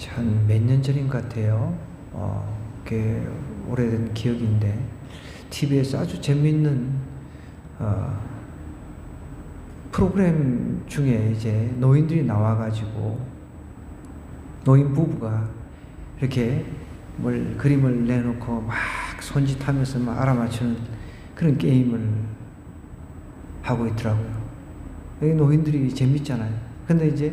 한 몇 년 전인 것 같아요. 꽤 오래된 기억인데 TV에서 아주 재밌는 프로그램 중에 이제 노인들이 나와가지고 노인 부부가 이렇게 뭘 그림을 내놓고 막 손짓하면서 막 알아맞추는 그런 게임을 하고 있더라고요. 여기 노인들이 재밌잖아요. 근데 이제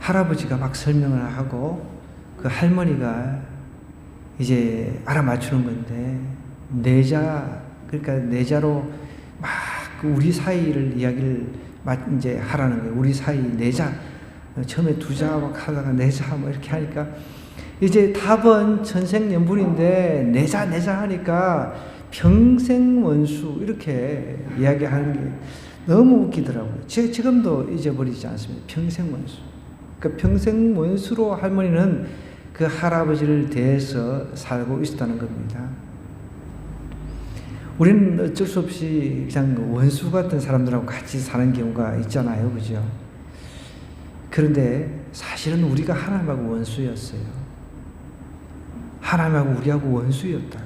할아버지가 막 설명을 하고 그 할머니가 이제 알아맞추는 건데 그러니까 내자로 막 우리 사이를 이야기를 이제 하라는 거예요. 우리 사이 내자. 처음에 두자 막 하다가 내자 뭐 이렇게 하니까 이제 답은 천생연분인데 내자 하니까 평생원수 이렇게 이야기하는 게 너무 웃기더라고요. 지금도 잊어버리지 않습니다. 평생원수. 그러니까 평생원수로 할머니는 그 할아버지를 대해서 살고 있었다는 겁니다. 우리는 어쩔 수 없이 그냥 원수 같은 사람들하고 같이 사는 경우가 있잖아요. 그죠? 그런데 사실은 우리가 하나님하고 원수였어요. 하나님하고 우리하고 원수였다.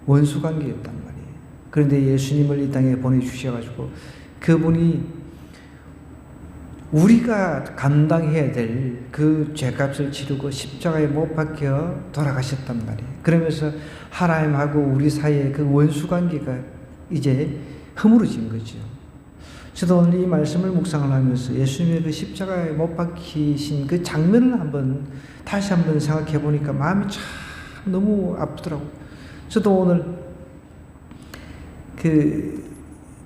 원수 관계였단 말이에요. 그런데 예수님을 이 땅에 보내주셔가지고 그분이 우리가 감당해야 될 그 죄값을 치르고 십자가에 못 박혀 돌아가셨단 말이에요. 그러면서 하나님하고 우리 사이에 그 원수 관계가 이제 허물어진 거죠. 저도 오늘 이 말씀을 묵상을 하면서 예수님의 그 십자가에 못 박히신 그 장면을 다시 한번 생각해 보니까 마음이 참 너무 아프더라고요. 저도 오늘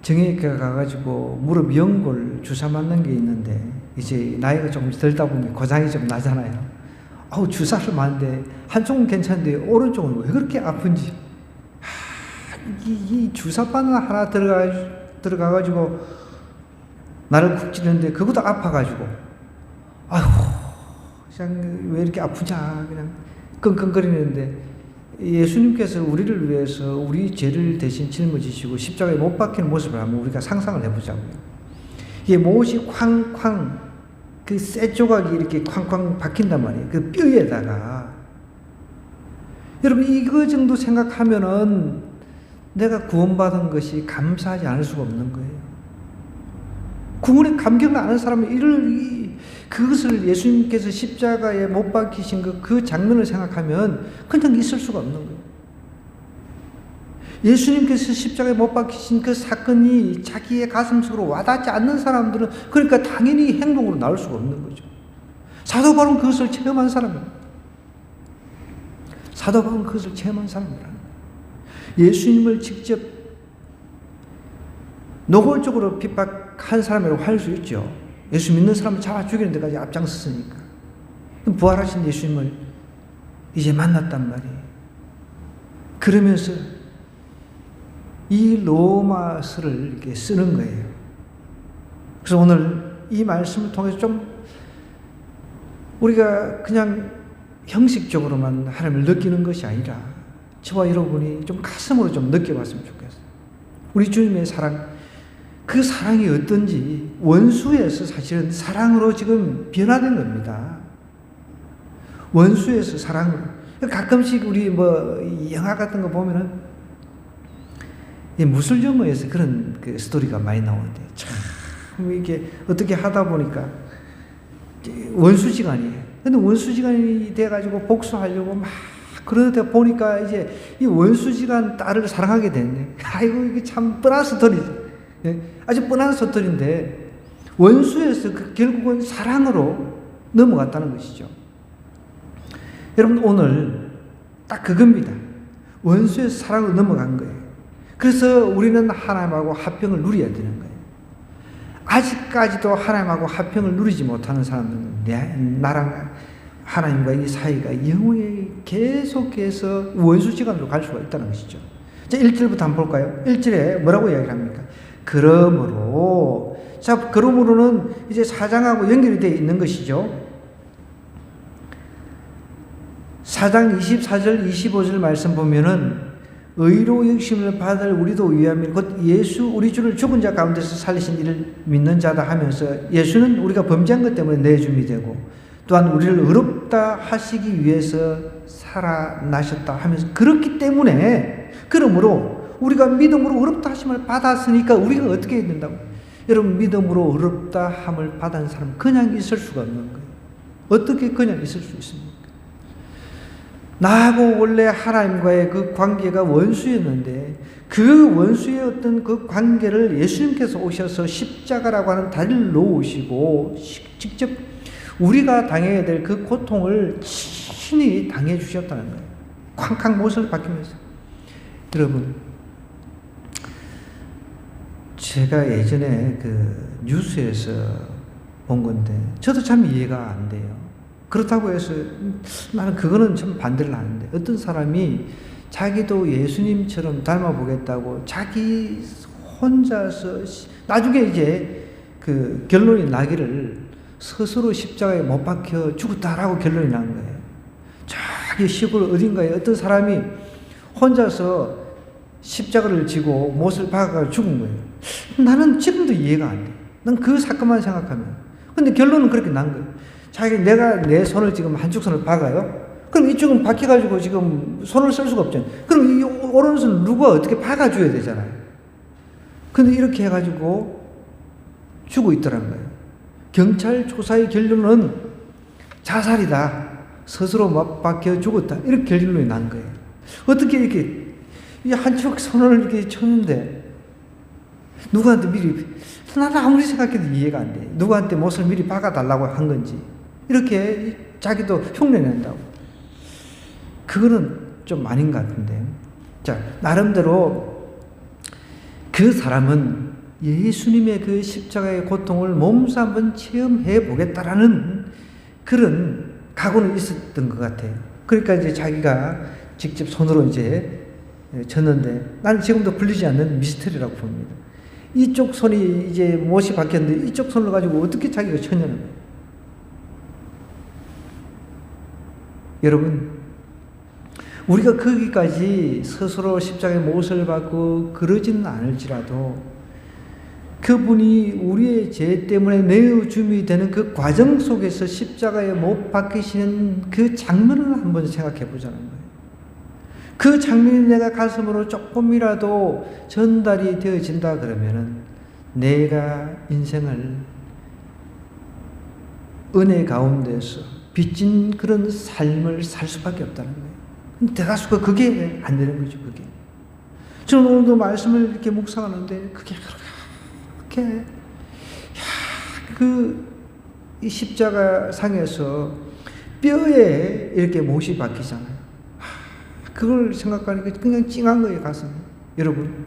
정형외과 가가지고 무릎 연골 주사 맞는 게 있는데 이제 나이가 조금 들다 보면 고장이 좀 나잖아요. 주사를 맞는데 한쪽은 괜찮은데 오른쪽은 왜 그렇게 아픈지. 이 주사바늘 하나 들어가가지고 나를 쿡 찌르는데 그것도 아파가지고 그냥 왜 이렇게 아프냐 그냥 끙끙거리는데 예수님께서 우리를 위해서 우리 죄를 대신 짊어지시고 십자가에 못 박히는 모습을 한번 우리가 상상을 해보자고요. 이게 못이 쾅쾅 그 쇠 조각이 이렇게 쾅쾅 박힌단 말이에요. 그 뼈에다가. 여러분 이거 정도 생각하면은 내가 구원받은 것이 감사하지 않을 수가 없는 거예요. 구원의 감격을 아는 사람은 그것을 예수님께서 십자가에 못 박히신 그 장면을 생각하면 그냥 있을 수가 없는 거예요. 예수님께서 십자가에 못 박히신 그 사건이 자기의 가슴속으로 와닿지 않는 사람들은 그러니까 당연히 행동으로 나올 수가 없는 거죠. 사도 바울은 그것을 체험한 사람입니다. 사도 바울은 그것을 체험한 사람이라. 예수님을 직접 노골적으로 핍박한 사람이라고 할 수 있죠. 예수 믿는 사람을 잡아 죽이는 데까지 앞장섰으니까. 부활하신 예수님을 이제 만났단 말이에요. 그러면서 이 로마서를 이렇게 쓰는 거예요. 그래서 오늘 이 말씀을 통해서 좀 우리가 그냥 형식적으로만 하나님을 느끼는 것이 아니라 저와 여러분이 좀 가슴으로 좀 느껴봤으면 좋겠어요. 우리 주님의 사랑, 그 사랑이 어떤지 원수에서 사실은 사랑으로 지금 변화된 겁니다. 원수에서 사랑으로. 가끔씩 우리 영화 같은 거 보면은 무술 영화에서 그런 그 스토리가 많이 나오는데 참 이게 어떻게 하다 보니까 원수지간이에요. 근데 원수지간이 돼가지고 복수하려고 막 그러다 보니까 이제 이 원수지간 딸을 사랑하게 됐네. 아이고 이게 참 뻔한 스토리죠. 아주 뻔한 스토리인데 원수에서 결국은 사랑으로 넘어갔다는 것이죠. 여러분 오늘 딱 그겁니다. 원수에서 사랑으로 넘어간 거예요. 그래서 우리는 하나님하고 화평을 누려야 되는 거예요. 아직까지도 하나님하고 화평을 누리지 못하는 사람들은 나랑 하나님과 이 사이가 영원히 계속해서 원수지간으로 갈 수가 있다는 것이죠. 자, 1절부터 한번 볼까요? 1절에 뭐라고 이야기를 합니까? 그러므로는 이제 4장하고 연결이 되어 있는 것이죠. 4장 24절 25절 말씀 보면은 의로 역심을 받을 우리도 위함이 곧 예수 우리 주를 죽은 자 가운데서 살리신 이를 믿는 자다 하면서 예수는 우리가 범죄한 것 때문에 내 주님이 되고 또한 우리를 의롭다 하시기 위해서 살아나셨다 하면서 그렇기 때문에 그러므로 우리가 믿음으로 의롭다 하심을 받았으니까 우리가 어떻게 해야 된다고? 여러분 믿음으로 의롭다 함을 받은 사람 그냥 있을 수가 없는 거예요. 어떻게 그냥 있을 수 있습니까? 나하고 원래 하나님과의 그 관계가 원수였는데 그 원수의 어떤 그 관계를 예수님께서 오셔서 십자가라고 하는 다리를 놓으시고 직접 우리가 당해야 될 그 고통을 친히 당해 주셨다는 거예요. 쾅쾅 못을 박히면서. 여러분, 제가 예전에 그 뉴스에서 본 건데 저도 참 이해가 안 돼요. 그렇다고 해서 나는 그거는 참 반대를 하는데 어떤 사람이 자기도 예수님처럼 닮아보겠다고 자기 혼자서 나중에 이제 그 결론이 나기를 스스로 십자가에 못 박혀 죽었다라고 결론이 난 거예요. 저기 시골 어딘가에 어떤 사람이 혼자서 십자가를 지고 못을 박아서 죽은 거예요. 나는 지금도 이해가 안 돼. 난 그 사건만 생각하면. 근데 결론은 그렇게 난 거예요. 자기 내가 내 손을 지금 한쪽 손을 박아요. 그럼 이쪽은 박혀가지고 지금 손을 쓸 수가 없잖아요. 그럼 이 오른손 누가 어떻게 박아줘야 되잖아요. 근데 이렇게 해가지고 죽어 있더란 거예요. 경찰 조사의 결론은 자살이다. 스스로 막 박혀 죽었다. 이렇게 결론이 난 거예요. 어떻게 이렇게 이 한쪽 손을 이렇게 쳤는데 누구한테 미리 나는 아무리 생각해도 이해가 안 돼. 누구한테 못을 미리 박아달라고 한 건지 이렇게 자기도 흉내낸다고. 그거는 좀 아닌 것 같은데. 자, 나름대로 그 사람은 예수님의 그 십자가의 고통을 몸소 한번 체험해 보겠다라는 그런 각오는 있었던 것 같아요. 그러니까 이제 자기가 직접 손으로 이제 쳤는데 나는 지금도 풀리지 않는 미스터리라고 봅니다. 이쪽 손이 이제 못이 박혔는데 이쪽 손을 가지고 어떻게 자기가 쳤냐는 거예요. 여러분, 우리가 거기까지 스스로 십자가의 못을 받고 그러지는 않을지라도 그분이 우리의 죄 때문에 내어줌이 되는 그 과정 속에서 십자가에 못 박히시는 그 장면을 한번 생각해 보자는 거예요. 그 장면이 내가 가슴으로 조금이라도 전달이 되어진다 그러면은 내가 인생을 은혜 가운데서 빚진 그런 삶을 살 수밖에 없다는 거예요. 대다수가 그게 안 되는 거죠, 그게. 저는 오늘도 말씀을 이렇게 묵상하는데 그게 그렇게, 이 십자가 상에서 뼈에 이렇게 못이 박히잖아요. 그걸 생각하니까 그냥 찡한 거예요, 가슴이. 여러분,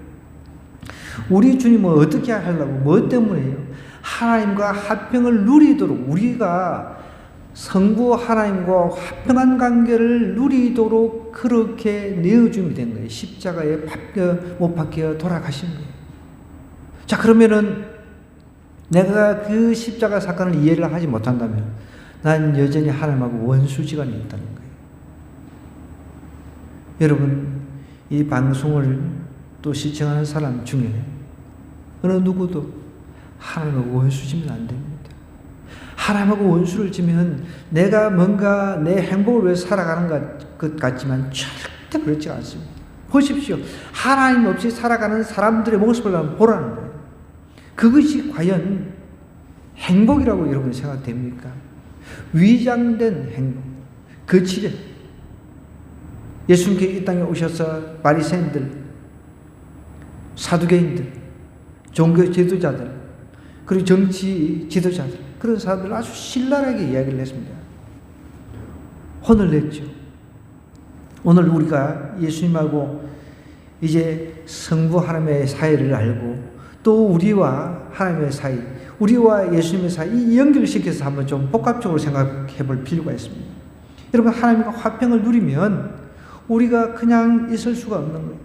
우리 주님은 어떻게 하려고, 뭐 때문에요? 하나님과 화평을 누리도록, 우리가 성부 하나님과 화평한 관계를 누리도록 그렇게 내어줌이 된 거예요. 십자가에 못 박혀 돌아가신 거예요. 자, 그러면은 내가 그 십자가 사건을 이해를 하지 못한다면 난 여전히 하나님하고 원수지간이 있다는 거예요. 여러분, 이 방송을 또 시청하는 사람 중에 어느 누구도 하나님하고 원수지면 안 됩니다. 하나님하고 원수를 지면 내가 뭔가 내 행복을 위해 살아가는 것 같지만 절대 그렇지 않습니다. 보십시오. 하나님 없이 살아가는 사람들의 모습을 한번 보라는 거예요. 그것이 과연 행복이라고 여러분 생각됩니까? 위장된 행복, 거칠은 예수님께 이 땅에 오셔서 바리새인들, 사두개인들, 종교 지도자들, 그리고 정치 지도자들, 그런 사람들 아주 신랄하게 이야기를 했습니다. 혼을 냈죠. 오늘 우리가 예수님하고 이제 성부 하나님의 사이를 알고 또 우리와 하나님의 사이, 우리와 예수님의 사이 이 연결시켜서 한번 좀 복합적으로 생각해 볼 필요가 있습니다. 여러분, 하나님과 화평을 누리면 우리가 그냥 있을 수가 없는 거예요.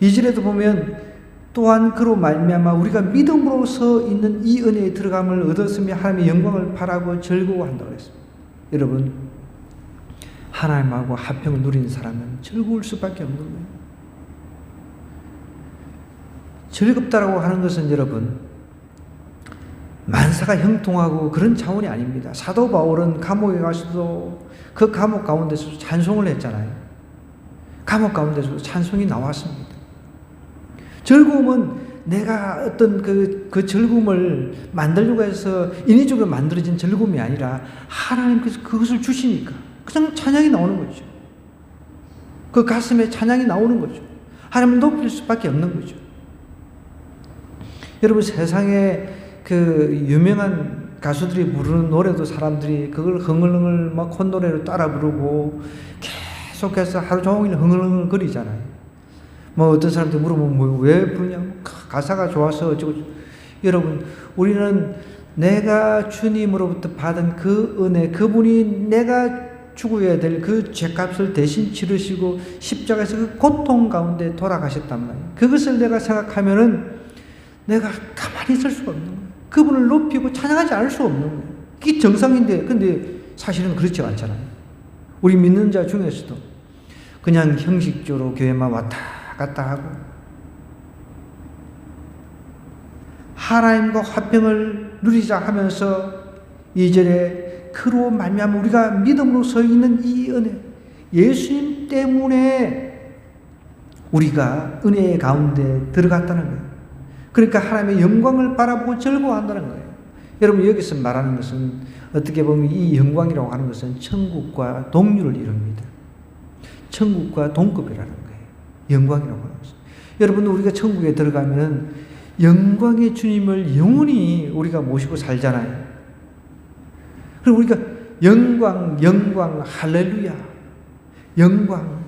2절에도 보면 또한 그로 말미암아 우리가 믿음으로서 있는 이 은혜에 들어감을 얻었으며 하나님의 영광을 바라고 즐거워한다고 했습니다. 여러분, 하나님하고 화평을 누리는 사람은 즐거울 수밖에 없는 거예요. 즐겁다라고 하는 것은 여러분, 만사가 형통하고 그런 차원이 아닙니다. 사도 바울은 감옥에 가서도 그 감옥 가운데서 찬송을 했잖아요. 감옥 가운데서 찬송이 나왔습니다. 즐거움은 내가 어떤 그 즐거움을 만들려고 해서 인위적으로 만들어진 즐거움이 아니라 하나님께서 그것을 주시니까 그냥 찬양이 나오는 거죠. 그 가슴에 찬양이 나오는 거죠. 하나님을 높일 수밖에 없는 거죠. 여러분, 세상에 그 유명한 가수들이 부르는 노래도 사람들이 그걸 흥얼흥얼 막 콧노래로 따라 부르고 계속해서 하루 종일 흥얼흥얼 거리잖아요. 뭐 어떤 사람들 물어보면 뭐 왜 부르냐고, 가사가 좋아서 어쩌고. 여러분, 우리는 내가 주님으로부터 받은 그 은혜, 그분이 내가 죽어야 될 그 죄값을 대신 치르시고 십자가에서 그 고통 가운데 돌아가셨단 말이에요. 그것을 내가 생각하면은 내가 가만히 있을 수가 없는 거예요. 그분을 높이고 찬양하지 않을 수 없는 거예요. 이게 정상인데, 근데 사실은 그렇지 않잖아요. 우리 믿는 자 중에서도 그냥 형식적으로 교회만 왔다 갔다 하고 하나님과 화평을 누리자 하면서 2절에 그로 말미암아 우리가 믿음으로 서 있는 이 은혜, 예수님 때문에 우리가 은혜의 가운데 들어갔다는 거예요. 그러니까 하나님의 영광을 바라보고 즐거워한다는 거예요. 여러분, 여기서 말하는 것은 어떻게 보면 이 영광이라고 하는 것은 천국과 동률을 이룹니다. 천국과 동급이라는 거예요. 영광이라고 하는 것은. 여러분, 우리가 천국에 들어가면 영광의 주님을 영원히 우리가 모시고 살잖아요. 그리고 우리가 영광, 할렐루야. 영광.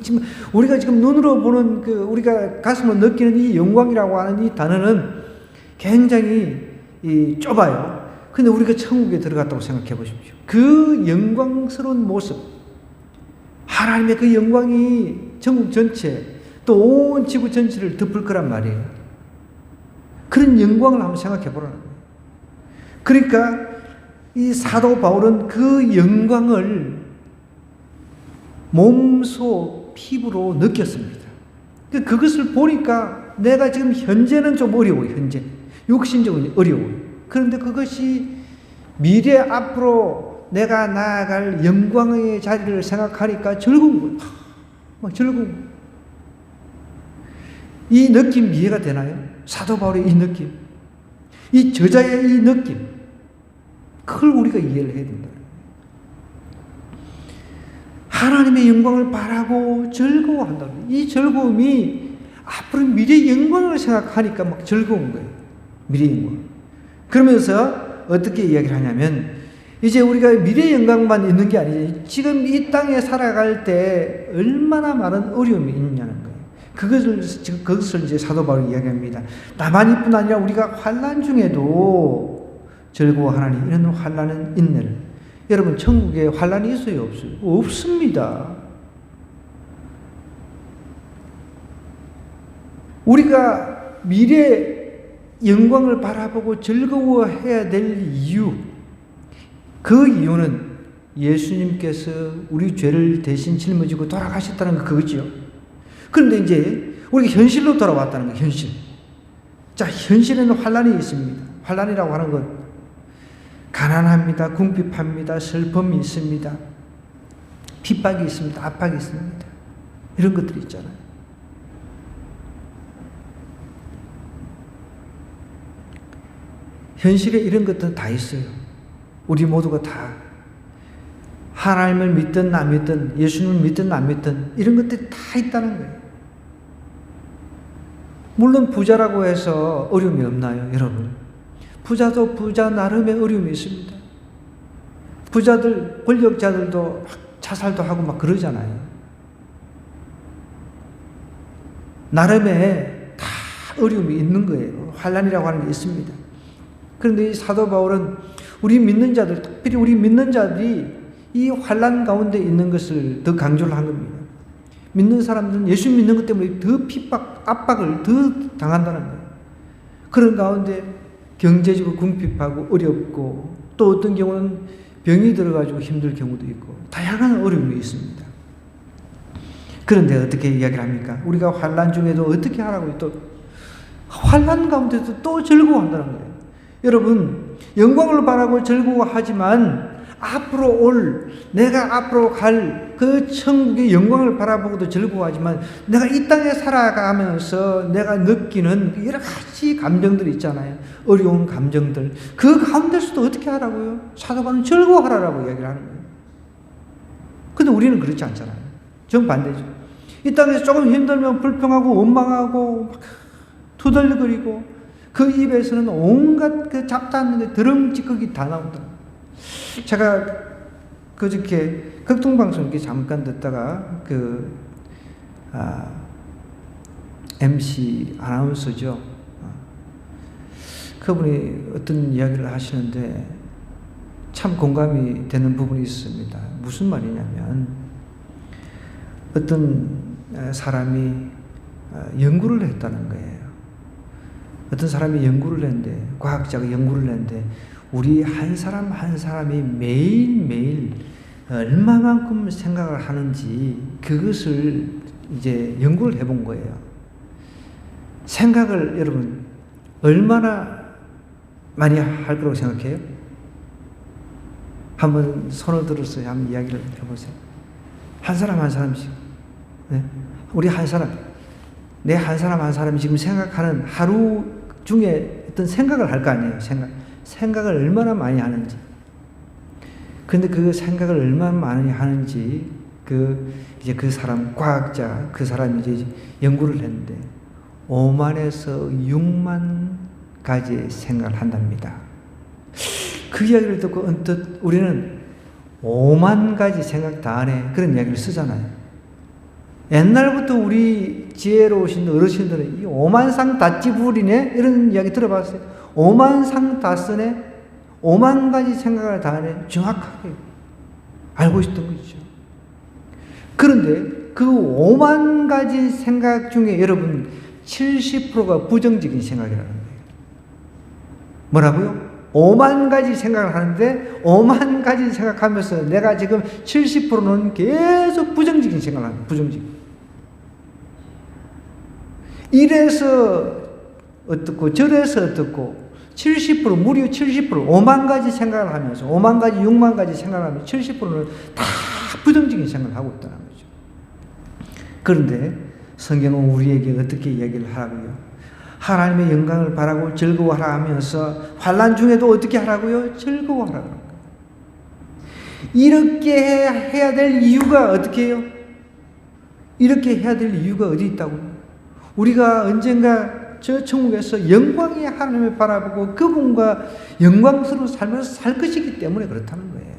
지금 우리가 지금 눈으로 보는 우리가 가슴으로 느끼는 이 영광이라고 하는 이 단어는 굉장히 좁아요. 근데 우리가 천국에 들어갔다고 생각해 보십시오. 그 영광스러운 모습, 하나님의 그 영광이 전국 전체, 또 온 지구 전체를 덮을 거란 말이에요. 그런 영광을 한번 생각해 보라는 거예요. 그러니까 이 사도 바울은 그 영광을 몸소 피부로 느꼈습니다. 그것을 보니까 내가 지금 현재는 좀 어려워요. 현재 육신적으로 어려워요. 그런데 그것이 미래 앞으로 내가 나아갈 영광의 자리를 생각하니까 즐거운 거예요. 막 즐거운 거예요. 이 느낌 이해가 되나요? 사도 바울의 이 느낌, 이 저자의 이 느낌, 그걸 우리가 이해를 해야 된다. 하나님의 영광을 바라고 즐거워한다. 이 즐거움이 앞으로 미래의 영광을 생각하니까 막 즐거운 거예요. 미래의 영광. 그러면서 어떻게 이야기를 하냐면, 이제 우리가 미래의 영광만 있는 게 아니지, 지금 이 땅에 살아갈 때 얼마나 많은 어려움이 있냐는 거예요. 그것을 이제 사도 바울이 이야기합니다. 다만 이뿐 아니라 우리가 환난 중에도 즐거워하나니 이런 환난은 인내를. 여러분, 천국에 환난이 있어요, 없어요? 없습니다. 우리가 미래 영광을 바라보고 즐거워해야 될 이유, 그 이유는 예수님께서 우리 죄를 대신 짊어지고 돌아가셨다는 거, 그거지요. 그런데 이제 우리가 현실로 돌아왔다는 거예요, 현실. 자, 현실에는 환난이 있습니다. 환난이라고 하는 것, 가난합니다. 궁핍합니다. 슬픔이 있습니다. 핍박이 있습니다. 압박이 있습니다. 이런 것들이 있잖아요. 현실에 이런 것들 다 있어요. 우리 모두가 다 하나님을 믿든 안 믿든, 예수님을 믿든 안 믿든 이런 것들이 다 있다는 거예요. 물론 부자라고 해서 어려움이 없나요, 여러분? 부자도 부자 나름의 어려움이 있습니다. 부자들, 권력자들도 자살도 하고 막 그러잖아요. 나름의 다 어려움이 있는 거예요. 환난이라고 하는 게 있습니다. 그런데 이 사도 바울은 우리 믿는 자들, 특별히 우리 믿는 자들이 이 환난 가운데 있는 것을 더 강조를 한 겁니다. 믿는 사람들은 예수 믿는 것 때문에 더 핍박, 압박을 더 당한다는 거예요. 그런 가운데 경제적으로 궁핍하고 어렵고, 또 어떤 경우는 병이 들어가지고 힘들 경우도 있고, 다양한 어려움이 있습니다. 그런데 어떻게 이야기를 합니까? 우리가 환난 중에도 어떻게 하라고 또 환난 가운데도 또 즐거워한다는 거예요. 여러분, 영광을 바라고 즐거워하지만 내가 앞으로 갈 그 천국의 영광을 바라보고도 즐거워하지만 내가 이 땅에 살아가면서 내가 느끼는 여러 가지 감정들이 있잖아요. 어려운 감정들. 그 가운데서도 어떻게 하라고요? 사도바울은 즐거워하라고 이야기를 하는 거예요. 근데 우리는 그렇지 않잖아요. 정반대죠. 이 땅에서 조금 힘들면 불평하고 원망하고 막 투덜거리고 그 입에서는 온갖 그 잡다한 게 드럼찌꺼기 다 나온다. 제가 그저께 극동방송 이렇게 잠깐 듣다가 MC 아나운서죠. 그분이 어떤 이야기를 하시는데 참 공감이 되는 부분이 있습니다. 무슨 말이냐면 어떤 사람이 연구를 했다는 거예요. 어떤 사람이 연구를 했는데, 과학자가 연구를 했는데 우리 한 사람 한 사람이 매일매일 얼마만큼 생각을 하는지 그것을 이제 연구를 해본 거예요. 생각을 여러분 얼마나 많이 할 거라고 생각해요? 한번 손을 들어서 한번 이야기를 해보세요. 한 사람 한 사람씩. 네? 우리 한 사람, 내 한 사람 한 사람이 지금 생각하는 하루 중에 어떤 생각을 할 거 아니에요. 생각을 얼마나 많이 하는지. 근데 그 생각을 얼마나 많이 하는지 이제 그 사람, 과학자, 그 사람이 이제 연구를 했는데 5만에서 6만 가지의 생각을 한답니다. 그 이야기를 듣고 언뜻 우리는 5만 가지 생각 다 하네. 그런 이야기를 쓰잖아요. 옛날부터 우리 지혜로우신 어르신들은 이 5만 상 다 찌부리네? 이런 이야기 들어봤어요. 5만 상 다 쓰네? 5만 가지 생각을 다 하네? 정확하게 알고 있었던 거죠. 그런데 그 5만 가지 생각 중에 여러분 70%가 부정적인 생각이라는 거예요. 뭐라고요? 5만 가지 생각을 하는데 5만 가지 생각하면서 내가 지금 70%는 계속 부정적인 생각을 합니다. 부정적인. 이래서 어떻고 저래서 어떻고 70% 무려 70% 5만 가지 생각을 하면서 5만 가지 6만 가지 생각을 하면서 70%는 다 부정적인 생각을 하고 있다는 거죠. 그런데 성경은 우리에게 어떻게 이야기를 하라고요? 하나님의 영광을 바라고 즐거워하라 하면서 환난 중에도 어떻게 하라고요? 즐거워하라고 합니다. 이렇게 해야 될 이유가 어떻게 해요? 이렇게 해야 될 이유가 어디 있다고요? 우리가 언젠가 저 천국에서 영광의 하나님을 바라보고 그분과 영광스러운 삶을 살 것이기 때문에 그렇다는 거예요.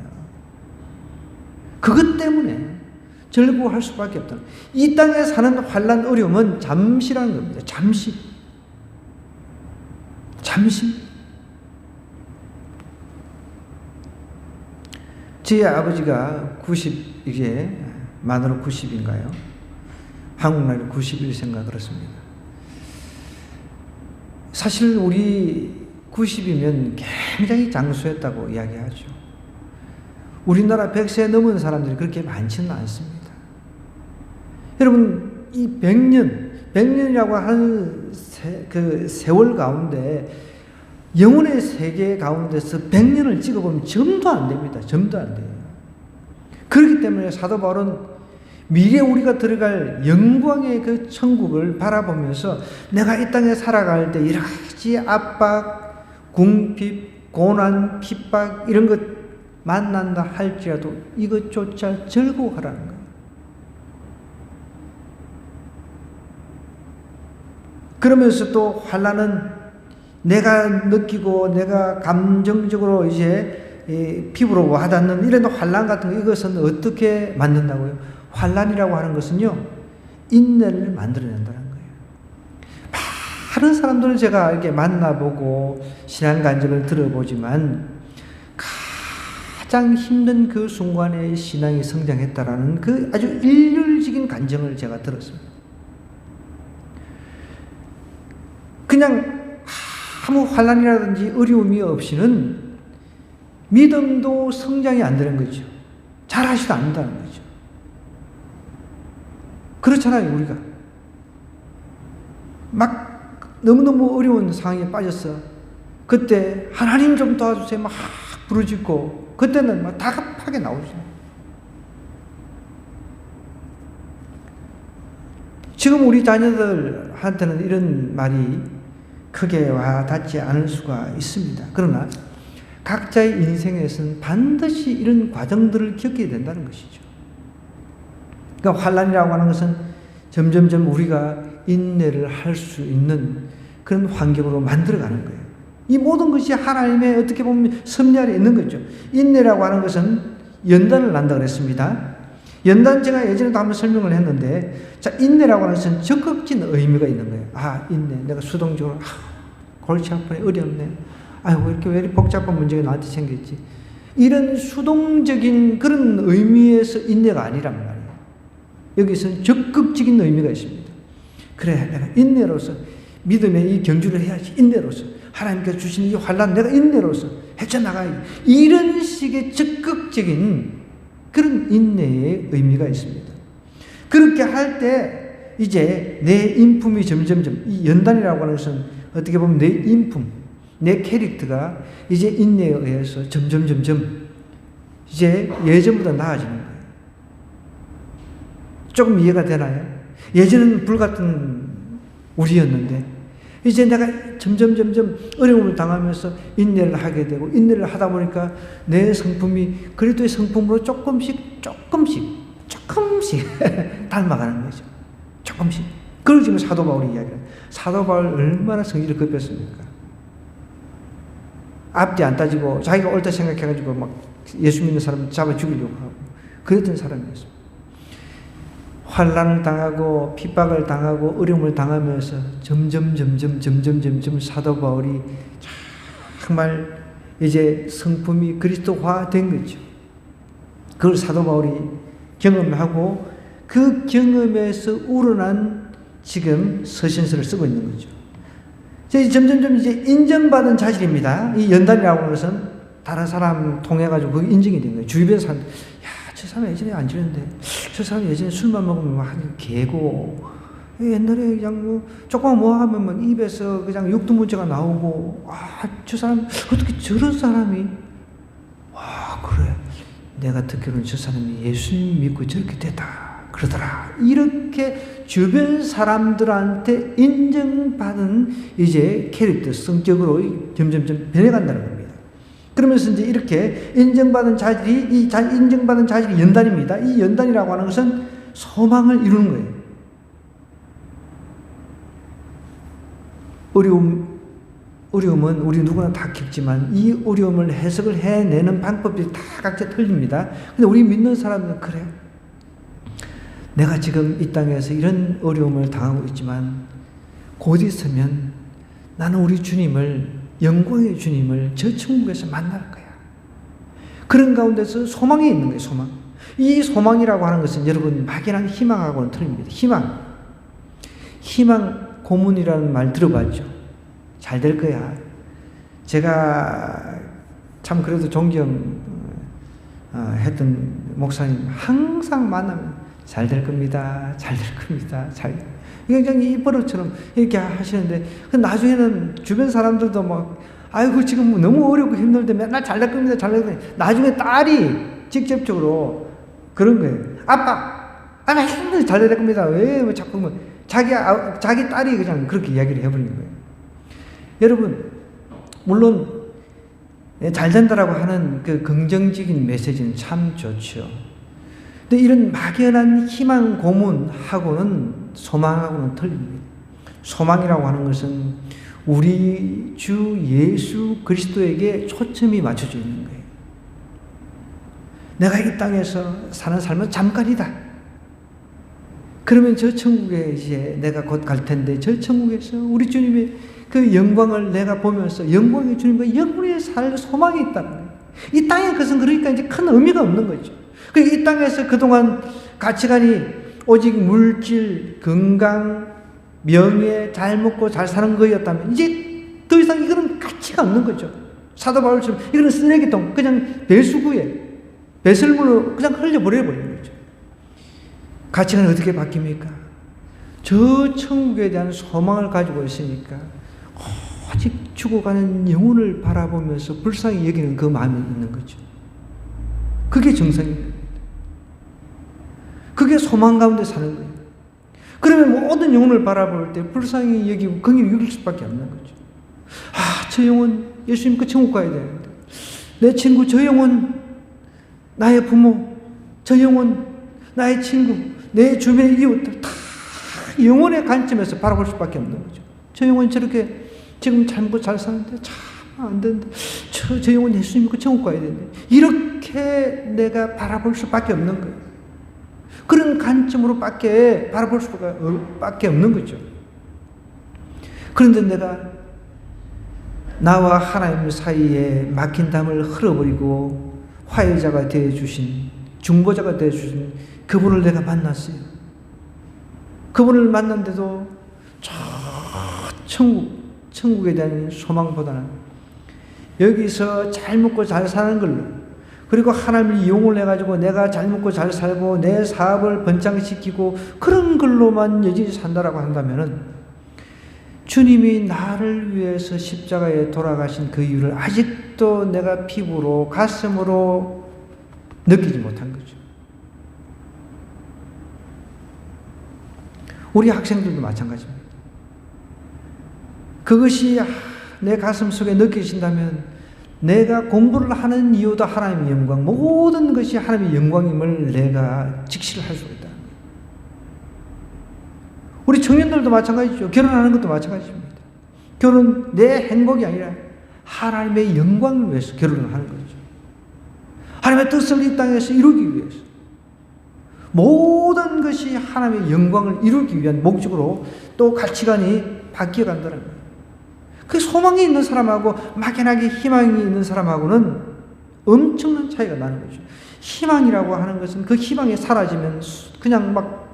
그것 때문에 즐거워할 수밖에 없다. 이 땅에 사는 환난 어려움은 잠시라는 겁니다. 잠시. 제 아버지가 이게 만으로 90인가요? 한국 나이 91세인가 그렇습니다. 사실 우리 90이면 굉장히 장수했다고 이야기하죠. 우리나라 100세 넘은 사람들이 그렇게 많지는 않습니다. 여러분, 이 100년이라고 하는 그 세월 가운데 영혼의 세계 가운데서 100년을 찍어보면 점도 안 됩니다. 점도 안 돼요. 그렇기 때문에 사도 바울은 미래 우리가 들어갈 영광의 그 천국을 바라보면서 내가 이 땅에 살아갈 때 여러 가지 압박, 궁핍, 고난, 핍박 이런 것 만난다 할지라도 이것조차 즐거워하라는 거예요. 그러면서 또 환난은 내가 느끼고 내가 감정적으로 이제 피부로 와닿는 이런 환난 같은 거 이것은 어떻게 만든다고요? 환난이라고 하는 것은요, 인내를 만들어낸다는 거예요. 많은 사람들을 제가 이렇게 만나보고 신앙 간증을 들어보지만 가장 힘든 그 순간에 신앙이 성장했다라는 그 아주 일률적인 간증을 제가 들었습니다. 그냥 아무 환난이라든지 어려움이 없이는 믿음도 성장이 안 되는 거죠. 잘하지도 않는다는 거죠. 그렇잖아요, 우리가. 막 너무너무 어려운 상황에 빠졌어. 그때 하나님 좀 도와주세요 막 부르짖고 그때는 막 다급하게 나오죠. 지금 우리 자녀들한테는 이런 말이 크게 와닿지 않을 수가 있습니다. 그러나 각자의 인생에서는 반드시 이런 과정들을 겪게 된다는 것이죠. 그러니까 환난이라고 하는 것은 점점점 우리가 인내를 할 수 있는 그런 환경으로 만들어가는 거예요. 이 모든 것이 하나님의 어떻게 보면 섭리 아래 있는 거죠. 인내라고 하는 것은 연단을 난다고 그랬습니다. 연단 제가 예전에도 한번 설명을 했는데, 자, 인내라고 하는 것은 적극적인 의미가 있는 거예요. 아, 인내. 내가 수동적으로, 골치 아프네, 어렵네. 아이고, 왜 이렇게 복잡한 문제가 나한테 생겼지. 이런 수동적인 그런 의미에서 인내가 아니란 말이에요. 여기서는 적극적인 의미가 있습니다. 그래, 내가 인내로서 믿음의 이 경주를 해야지. 인내로서 하나님께서 주시는 이 환난 내가 인내로서 헤쳐나가야지. 이런 식의 적극적인 그런 인내의 의미가 있습니다. 그렇게 할 때 이제 내 인품이 점점점, 이 연단이라고 하는 것은 어떻게 보면 내 인품, 내 캐릭터가 이제 인내에 의해서 점점점점 이제 예전보다 나아지는 거예요. 조금 이해가 되나요? 예전에는 불같은 우리였는데 이제 내가 점점점점 어려움을 당하면서 인내를 하게 되고 인내를 하다 보니까 내 성품이 그리스도의 성품으로 조금씩 닮아가는 거죠. 조금씩. 그걸 지금 사도 바울이 이야기해요. 사도 바울 얼마나 성질을 급했습니까? 앞뒤 안 따지고 자기가 옳다 생각해가지고 막 예수 믿는 사람 잡아 죽이려고 하고 그랬던 사람이었습니다. 환난을 당하고 핍박을 당하고 어려움을 당하면서 점점 사도 바울이 정말 이제 성품이 그리스도화 된 거죠. 그걸 사도 바울이 경험하고 그 경험에서 우러난 지금 서신서를 쓰고 있는 거죠. 점점점 이제 인정받은 자질입니다. 이 연단이라고 하는 것은 다른 사람 통해가지고 그게 인정이 된 거예요. 주변 사람, 저 사람 예전에 안 지는데, 저 사람 예전에 술만 먹으면 막 개고, 옛날에 그냥 뭐, 조금만 뭐 하면 막 입에서 그냥 육두문자가 나오고, 저 사람, 어떻게 저런 사람이, 그래. 내가 듣기로는 저 사람이 예수님 믿고 저렇게 됐다. 그러더라. 이렇게 주변 사람들한테 인정받은 이제 캐릭터, 성격으로 점점점 변해간다는 겁니다. 그러면서 이제 이렇게 인정받은 자질이, 인정받은 자질이 연단입니다. 이 연단이라고 하는 것은 소망을 이루는 거예요. 어려움은 우리 누구나 다 겪지만 이 어려움을 해석을 해내는 방법이 다 각자 틀립니다. 근데 우리 믿는 사람은 그래. 내가 지금 이 땅에서 이런 어려움을 당하고 있지만 곧 있으면 나는 우리 주님을, 영광의 주님을 저 천국에서 만날 거야. 그런 가운데서 소망이 있는 거예요. 소망. 이 소망이라고 하는 것은 여러분 막연한 희망하고는 틀립니다. 희망 고문이라는 말 들어봤죠? 잘 될 거야. 제가 참 그래도 존경했던 목사님 항상 만나면 잘 될 겁니다. 잘 될 겁니다. 굉장히 이 버릇처럼 이렇게 하시는데, 나중에는 주변 사람들도 막, 아이고, 지금 너무 어렵고 힘들데 맨날 잘 될 겁니다. 잘 될 겁니다. 나중에 딸이 직접적으로 그런 거예요. 아빠, 나 힘들어 잘 될 겁니다. 왜 자꾸 뭐, 자기 딸이 그냥 그렇게 이야기를 해버리는 거예요. 여러분, 물론, 잘 된다라고 하는 그 긍정적인 메시지는 참 좋죠. 근데 이런 막연한 희망 고문하고는 소망하고는 틀립니다. 소망이라고 하는 것은 우리 주 예수 그리스도에게 초점이 맞춰져 있는 거예요. 내가 이 땅에서 사는 삶은 잠깐이다. 그러면 저 천국에 이제 내가 곧 갈 텐데 저 천국에서 우리 주님의 그 영광을 내가 보면서 영광의 주님과 영원히 살 소망이 있다는 거예요. 이 땅의 것은 그러니까 이제 큰 의미가 없는 거죠. 이 땅에서 그동안 가치관이 오직 물질, 건강, 명예, 잘 먹고 잘 사는 거였다면 이제 더 이상 이거는 가치가 없는 거죠. 사도 바울처럼 이거는 쓰레기통, 그냥 배수구에 배설물로 그냥 흘려버려버리는 거죠. 가치관이 어떻게 바뀝니까? 저 천국에 대한 소망을 가지고 있으니까 아직 죽어가는 영혼을 바라보면서 불쌍히 여기는 그 마음이 있는 거죠. 그게 정상입니다. 그게 소망 가운데 사는 거예요. 그러면 모든 영혼을 바라볼 때 불쌍히 여기고 긍휼히 여길 수밖에 없는 거죠. 저 영혼 예수님 그 천국 가야 되는데, 내 친구 저 영혼, 나의 부모 저 영혼, 나의 친구, 내 주변의 이웃들 다 영혼의 관점에서 바라볼 수밖에 없는 거죠. 저 영혼이 저렇게 지금 잘 먹고 잘 사는데 참 안 되는데, 저 영혼 예수 믿고 천국 가야 되는데, 이렇게 내가 바라볼 수밖에 없는 거예요. 그런 관점으로 밖에 바라볼 수밖에 없는 거죠. 그런데 내가 나와 하나님 사이에 막힌 담을 흘러버리고 화해자가 되어주신, 중보자가 되어주신 그분을 내가 만났어요. 그분을 만난데도 저 천국에 대한 소망보다는 여기서 잘 먹고 잘 사는 걸로, 그리고 하나님을 이용을 해가지고 내가 잘 먹고 잘 살고 내 사업을 번창시키고 그런 걸로만 여전히 산다라고 한다면은, 주님이 나를 위해서 십자가에 돌아가신 그 이유를 아직도 내가 피부로 가슴으로 느끼지 못한 거죠. 우리 학생들도 마찬가지입니다. 그것이 내 가슴 속에 느껴진다면 내가 공부를 하는 이유도 하나님의 영광, 모든 것이 하나님의 영광임을 내가 직시를 할 수가 있다. 우리 청년들도 마찬가지죠. 결혼하는 것도 마찬가지입니다. 결혼 내 행복이 아니라 하나님의 영광을 위해서 결혼을 하는 거죠. 하나님의 뜻을 이 땅에서 이루기 위해서, 모든 것이 하나님의 영광을 이루기 위한 목적으로 또 가치관이 바뀌어간다는 거예요. 그 소망이 있는 사람하고 막연하게 희망이 있는 사람하고는 엄청난 차이가 나는 거죠. 희망이라고 하는 것은 그 희망이 사라지면 그냥 막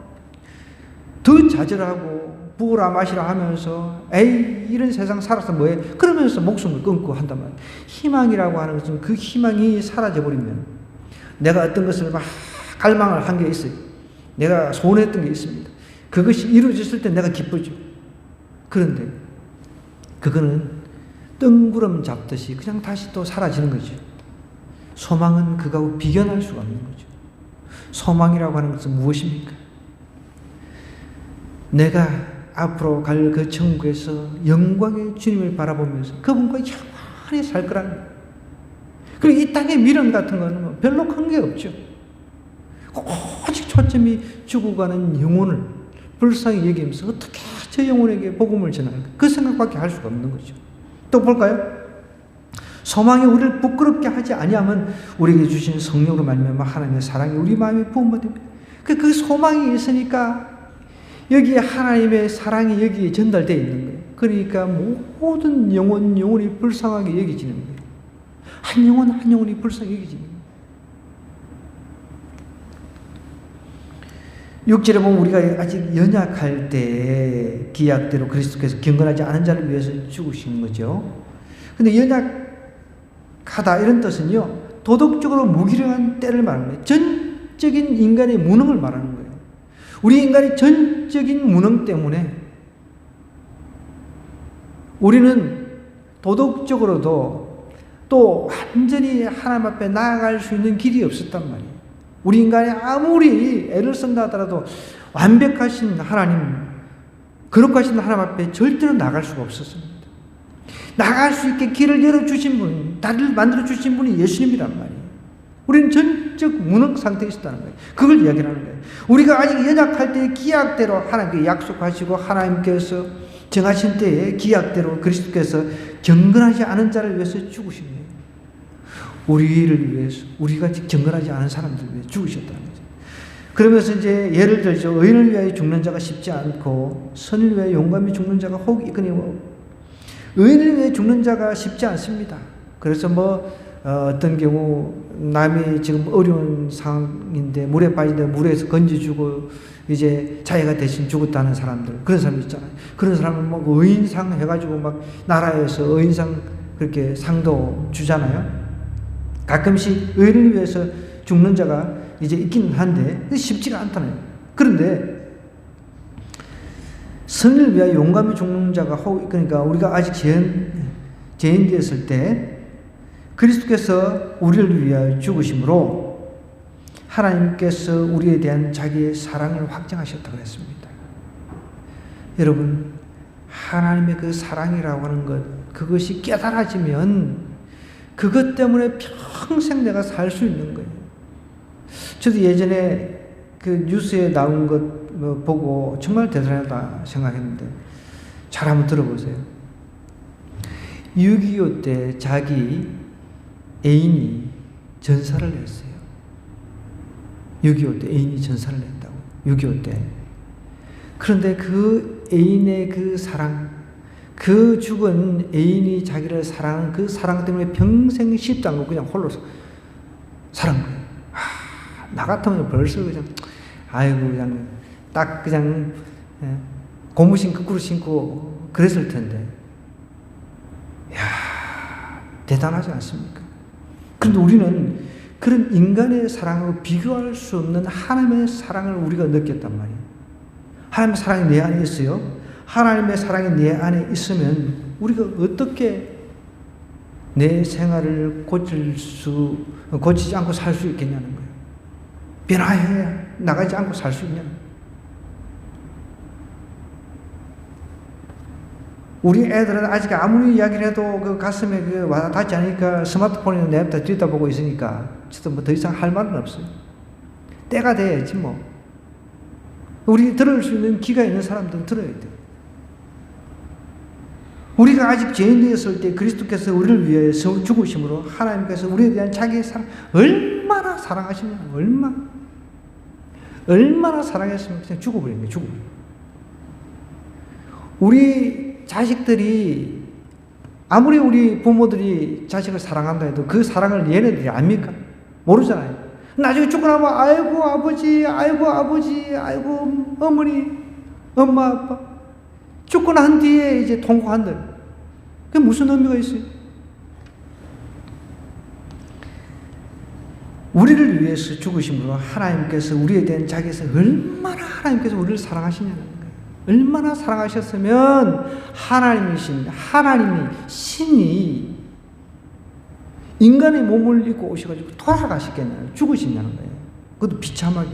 더 좌절하고 부으라 마시라 하면서 에이 이런 세상 살아서 뭐해 그러면서 목숨을 끊고 한단 말이에요. 희망이라고 하는 것은 그 희망이 사라져버리면, 내가 어떤 것을 막 갈망을 한 게 있어요. 내가 소원했던 게 있습니다. 그것이 이루어졌을 때 내가 기쁘죠. 그런데 그거는 뜬구름 잡듯이 그냥 다시 또 사라지는 거죠. 소망은 그거하고 비견할 수가 없는 거죠. 소망이라고 하는 것은 무엇입니까? 내가 앞으로 갈 그 천국에서 영광의 주님을 바라보면서 그분과 영원히 살 거라는 거예요. 그리고 이 땅의 미련 같은 거는 별로 큰 게 없죠. 오직 초점이 죽어가는 영혼을 불쌍히 여기면서 어떻게 저 영혼에게 복음을 전할까, 그 생각밖에 할 수가 없는 거죠. 또 볼까요? 소망이 우리를 부끄럽게 하지 아니하면 우리에게 주신 성령으로 말미암아 하나님의 사랑이 우리 마음에 부음받습니다. 그 소망이 있으니까 여기에 하나님의 사랑이 여기에 전달되어 있는 거예요. 그러니까 모든 영혼이 불쌍하게 여기지는 거예요. 한 영혼이 불쌍하게 여기지는 거예요. 6절에 보면 우리가 아직 연약할 때 기약대로 그리스도께서 경건하지 않은 자를 위해서 죽으신 거죠. 근데 연약하다 이런 뜻은요, 도덕적으로 무기력한 때를 말하는 거예요. 전적인 인간의 무능을 말하는 거예요. 우리 인간의 전적인 무능 때문에 우리는 도덕적으로도 또 완전히 하나님 앞에 나아갈 수 있는 길이 없었단 말이에요. 우리 인간이 아무리 애를 쓴다 하더라도 완벽하신 하나님, 거룩하신 하나님 앞에 절대로 나갈 수가 없었습니다. 나갈 수 있게 길을 열어주신 분, 다리를 만들어주신 분이 예수님이란 말이에요. 우리는 전적 무능 상태에 있었다는 거예요. 그걸 이야기하는 거예요. 우리가 아직 연약할 때 기약대로 하나님께 약속하시고 하나님께서 정하신 때에 기약대로 그리스도께서 경건하지 않은 자를 위해서 죽으신 거예요. 우리를 위해서, 우리가 경건하지 않은 사람들을 위해 죽으셨다는 거죠. 그러면서 이제 예를 들죠. 의인을 위하여 죽는 자가 쉽지 않고 선을 위하여 용감히 죽는 자가 혹 있거니와, 의인을 위해 죽는 자가 쉽지 않습니다. 그래서 어떤 경우 남이 지금 어려운 상황인데 물에 빠진데 물에서 건져주고 이제 자기가 대신 죽었다는 사람들, 그런 사람 있잖아요. 그런 사람은 의인상 해가지고 막 나라에서 의인상 그렇게 상도 주잖아요. 가끔씩 의인을 위해서 죽는 자가 이제 있긴 한데 쉽지가 않잖아요. 그런데 선을 위하여 용감히 죽는 자가 그러니까 우리가 아직 죄인 되었을 때 그리스도께서 우리를 위하여 죽으심으로 하나님께서 우리에 대한 자기의 사랑을 확증하셨다고 했습니다. 여러분, 하나님의 그 사랑이라고 하는 것, 그것이 깨달아지면 그것 때문에 평생 내가 살 수 있는 거예요. 저도 예전에 그 뉴스에 나온 것 보고 정말 대단하다 생각했는데 잘 한번 들어보세요. 6.25 때 자기 애인이 전사를 했어요. 6.25 때 애인이 전사를 했다고. 6.25 때. 그런데 그 애인의 그 사랑, 그 죽은 애인이 자기를 사랑한 그 사랑 때문에 평생 쉽지 않고 그냥 홀로 살은 거예요. 나 같으면 벌써 그냥, 아이고, 그냥, 딱 그냥, 고무신 거꾸로 신고 그랬을 텐데. 이야, 대단하지 않습니까? 그런데 우리는 그런 인간의 사랑하고 비교할 수 없는 하나님의 사랑을 우리가 느꼈단 말이에요. 하나님의 사랑이 내 안에 있어요. 하나님의 사랑이 내 안에 있으면 우리가 어떻게 내 생활을 고치지 않고 살 수 있겠냐는 거예요. 변화해 나가지 않고 살 수 있냐. 우리 애들은 아직 아무리 이야기를 해도 그 가슴에 그 와닿지 않으니까 스마트폰에 내부터 뒤다보고 있으니까 저도 뭐 더 이상 할 말은 없어요. 때가 돼야지 뭐. 우리 들을 수 있는 귀가 있는 사람들은 들어야 돼. 우리가 아직 죄인 되었을 때 그리스도께서 우리를 위해서 죽으심으로 하나님께서 우리에 대한 자기의 사랑 얼마나 사랑하시냐, 얼마나 사랑했으면 그냥 죽어버린 거예요. 죽어버린 거예요. 우리 자식들이 아무리 우리 부모들이 자식을 사랑한다 해도 그 사랑을 얘네들이 압니까? 모르잖아요. 나중에 죽고 나면 아이고 아버지, 아이고 아버지, 아이고 어머니, 엄마 아빠 죽고 난 뒤에 이제 통곡한들. 그게 무슨 의미가 있어요? 우리를 위해서 죽으심으로 하나님께서 우리에 대한 자기에서 얼마나 하나님께서 우리를 사랑하시냐는 거예요. 얼마나 사랑하셨으면 하나님이 신이 인간의 몸을 입고 오셔가지고 돌아가시겠냐는, 죽으시냐는 거예요. 그것도 비참하게.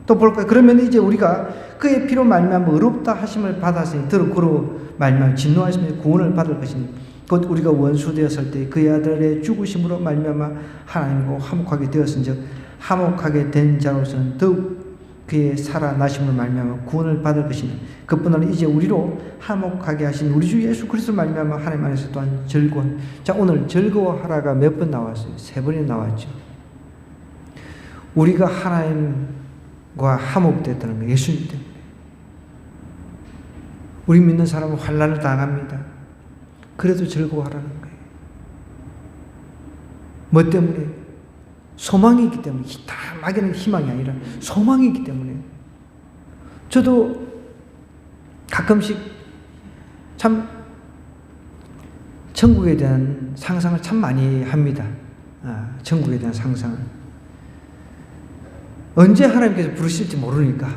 또 볼까요? 그러면 이제 우리가 그의 피로 말미암아 의롭다 하심을 받았으니 그로 말미암아 진노하심에 구원을 받을 것이니 곧 우리가 원수 되었을 때 그의 아들의 죽으심으로 말미암아 하나님과 화목하게 되었은즉 화목하게 된 자로서는 더욱 그의 살아나심을 말미암아 구원을 받을 것이니 그뿐 아니라 이제 우리로 화목하게 하신 우리 주 예수 그리스도 말미암아 하나님 안에서 또한 즐거운. 자, 오늘 즐거워하라가 몇 번 나왔어요? 3번이 나왔죠. 우리가 하나님과 화목됐다는 거, 예수님 때문에. 우리 믿는 사람은 환난을 당합니다. 그래도 즐거워하라는 거예요. 뭐 때문에? 소망이 있기 때문에. 막연한 희망이 아니라 소망이 있기 때문에. 저도 가끔씩 참 천국에 대한 상상을 참 많이 합니다. 천국에 대한 상상을. 언제 하나님께서 부르실지 모르니까.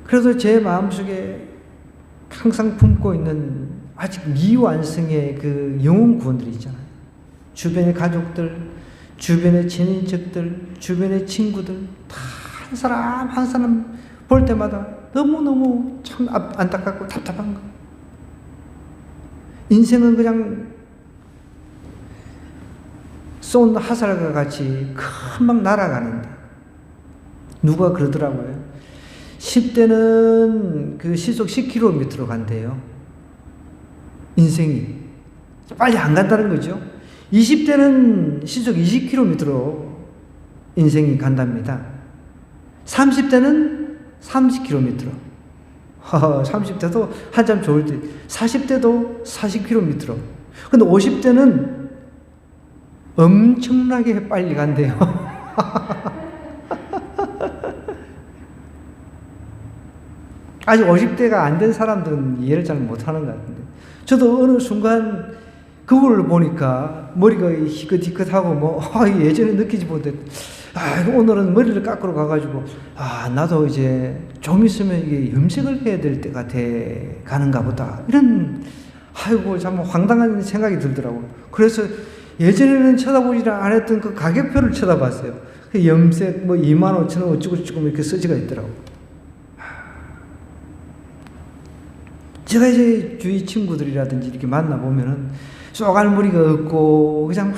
그래서 제 마음속에 항상 품고 있는 아직 미완성의 그 영혼 구원들이 있잖아요. 주변의 가족들, 주변의 친인척들, 주변의 친구들 다 한 사람 한 사람 볼 때마다 너무너무 참 안타깝고 답답한 거. 인생은 그냥 쏜 화살과 같이 금방 날아가는다. 누가 그러더라고요. 10대는 그 시속 10km로 간대요. 인생이. 빨리 안 간다는 거죠. 20대는 시속 20km로 인생이 간답니다. 30대는 30km. 30대도 한참 좋을 때, 40대도 40km. 근데 50대는 엄청나게 빨리 간대요. 아직 50대가 안 된 사람들은 이해를 잘 못하는 것 같은데. 저도 어느 순간 그걸 보니까 머리가 희끗희끗하고 예전에 느끼지 못했 오늘은 머리를 깎으러 가가지고, 나도 이제 좀 있으면 이게 염색을 해야 될 때가 가는가 보다. 이런, 참 황당한 생각이 들더라고요. 그래서 예전에는 쳐다보지 안 했던 그 가격표를 쳐다봤어요. 그 염색 25,000원 어쩌고저쩌고 이렇게 써지가 있더라고요. 제가 이제 주위 친구들이라든지 이렇게 만나보면은 쏘갈머리가 없고, 그냥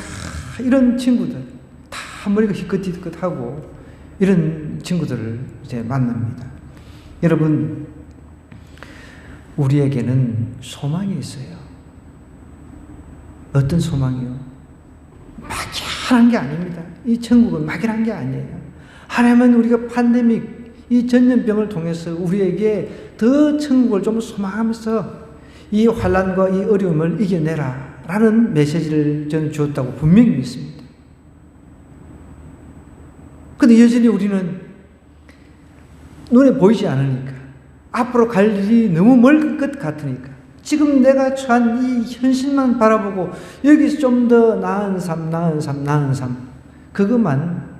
이런 친구들, 다 머리가 희끗희끗하고, 이런 친구들을 이제 만납니다. 여러분, 우리에게는 소망이 있어요. 어떤 소망이요? 막연한 게 아닙니다. 이 천국은 막연한 게 아니에요. 하나님은 우리가 팬데믹, 이 전염병을 통해서 우리에게 더 천국을 좀 소망하면서 이 환난과 이 어려움을 이겨내라 라는 메시지를 저는 주었다고 분명히 믿습니다. 근데 여전히 우리는 눈에 보이지 않으니까, 앞으로 갈 일이 너무 멀 것 같으니까, 지금 내가 처한 이 현실만 바라보고 여기서 좀 더 나은 삶 그것만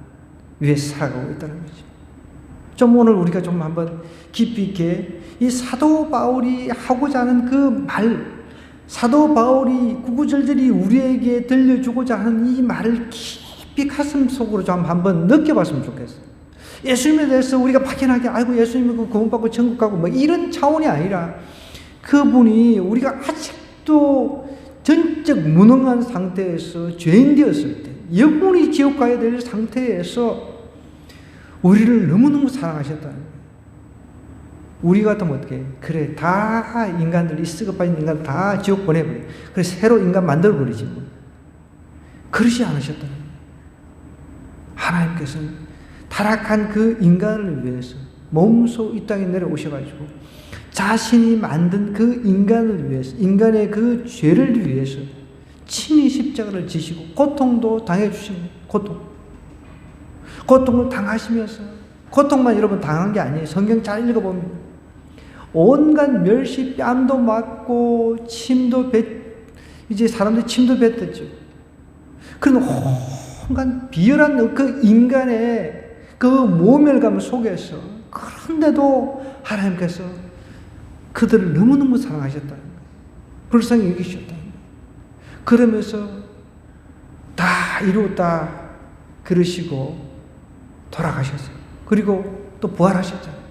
위해서 살아가고 있다는 거죠. 좀 오늘 우리가 좀 한번 깊이 있게 이 사도 바울이 하고자 하는 그 말, 사도 바울이 구구절절히 우리에게 들려주고자 하는 이 말을 깊이 가슴 속으로 좀 한번 느껴봤으면 좋겠어요. 예수님에 대해서 우리가 막연하게 예수님이 구원받고 천국 가고 이런 차원이 아니라, 그분이 우리가 아직도 전적 무능한 상태에서 죄인 되었을 때, 영원히 지옥 가야 될 상태에서 우리를 너무너무 사랑하셨다는 거예요. 우리 같으면 어떻게 해? 그래, 다 인간들, 이 썩어 빠진 인간 다 지옥 보내버려. 그래, 새로 인간 만들어버리지 뭐. 그러지 않으셨다는 거예요. 하나님께서는 타락한 그 인간을 위해서 몸소 이 땅에 내려오셔가지고 자신이 만든 그 인간을 위해서, 인간의 그 죄를 위해서 친히 십자가를 지시고 고통도 당해주신 고통을 당하시면서, 고통만 여러분 당한 게 아니에요. 성경 잘 읽어보면 온갖 멸시, 뺨도 맞고 이제 사람들이 침도 뱉었죠. 그런 온갖 비열한 그 인간의 그 모멸감 속에서, 그런데도 하나님께서 그들을 너무너무 사랑하셨다는 거예요. 불쌍히 여기셨다는 거예요. 그러면서 다 이루었다 그러시고 돌아가셨어요. 그리고 또 부활하셨잖아요.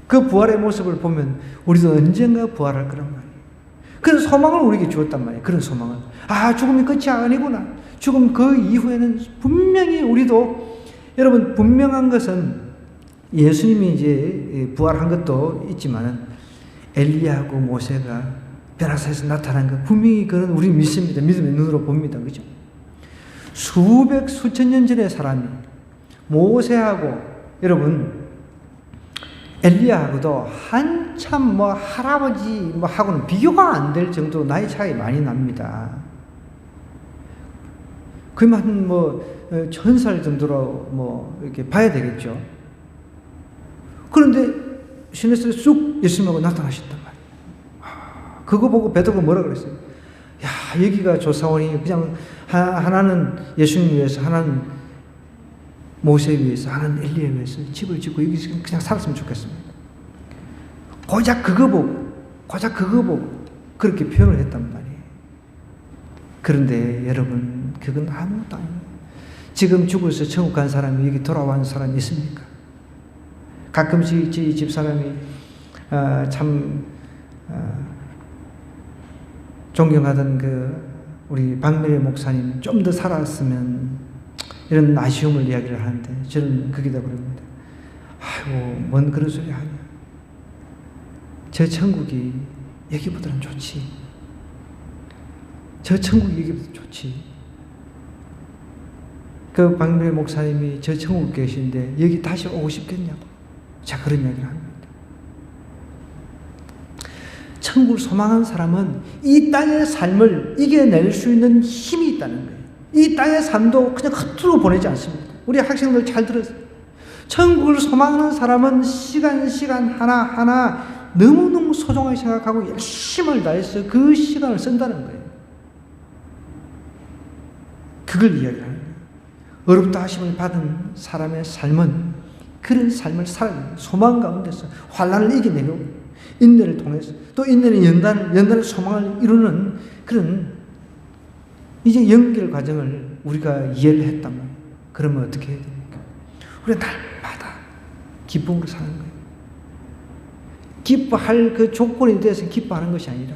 그 부활의 모습을 보면 우리도 언젠가 부활할 거란 말이에요. 그런 소망을 우리에게 주었단 말이에요. 그런 소망을. 죽음이 끝이 아니구나. 죽음 그 이후에는 분명히 우리도, 여러분, 분명한 것은 예수님이 이제 부활한 것도 있지만은 엘리야하고 모세가 변화사에서 나타난 것, 분명히 그건 우리 믿습니다. 믿음의 눈으로 봅니다. 그죠? 수천 년 전의 사람이 모세하고, 여러분, 엘리야하고도 한참 할아버지 하고는 비교가 안 될 정도로 나이 차이 많이 납니다. 그만 1000살 정도로 이렇게 봐야 되겠죠. 그런데 신에서 쑥 예수님하고 나타나셨단 말이에요. 그거 보고 베드로가 뭐라 그랬어요? 야, 여기가 조사원이 그냥 하나는 예수님 위해서, 하나는 모세 위해서, 하나는 엘리야 위해서 집을 짓고 여기서 그냥 살았으면 좋겠습니다. 고작 그거 보고 그렇게 표현을 했단 말이에요. 그런데 여러분, 그건 아무것도 아니에요. 지금 죽어서 천국 간 사람이 여기 돌아온 사람이 있습니까? 가끔씩 저희 집사람이 참 존경하던 우리 박미래 목사님 좀 더 살았으면, 이런 아쉬움을 이야기를 하는데 저는 거기다 그럽니다. 뭔 그런 소리 하냐. 저 천국이 여기보다는 좋지. 저 천국이 여기보다 좋지. 그 박미래 목사님이 저 천국 계신데 여기 다시 오고 싶겠냐고. 자, 그런 이야기를 합니다. 천국을 소망한 사람은 이 땅의 삶을 이겨낼 수 있는 힘이 있다는 거예요. 이 땅의 삶도 그냥 헛으로 보내지 않습니다. 우리 학생들 잘 들었어요. 천국을 소망하는 사람은 시간 하나하나 너무너무 소중하게 생각하고 열심을 다해서 그 시간을 쓴다는 거예요. 그걸 이야기하는 거예요. 어렵다 하심을 받은 사람의 삶은 그런 삶을 살아가는 소망 가운데서 환난을 이겨내고 인내를 통해서 또 인내는 연단을 소망을 이루는 그런 이제 연결 과정을 우리가 이해를 했단 말이에요. 그러면 어떻게 해야 됩니까? 우리가 날마다 기쁨으로 사는 거예요. 기뻐할 그 조건에 대해서 기뻐하는 것이 아니라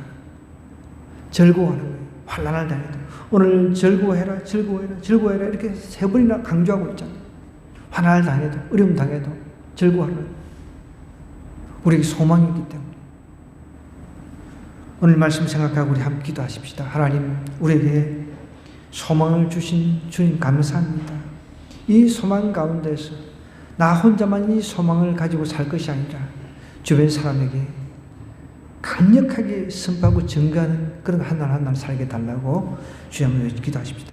즐거워하는 거예요. 환난을 당해도 오늘 즐거워해라, 즐거워해라, 즐거워해라 이렇게 3번이나 강조하고 있잖아요. 환난을 당해도, 어려움 당해도 즐거워하라. 우리에게 소망이 있기 때문에. 오늘 말씀 생각하고 우리 함께 기도하십시다. 하나님, 우리에게 소망을 주신 주님 감사합니다. 이 소망 가운데서 나 혼자만 이 소망을 가지고 살 것이 아니라 주변 사람에게 강력하게 선포하고 증거하는 그런 한 날 한 날 살게 달라고 주여 한번 기도하십시다.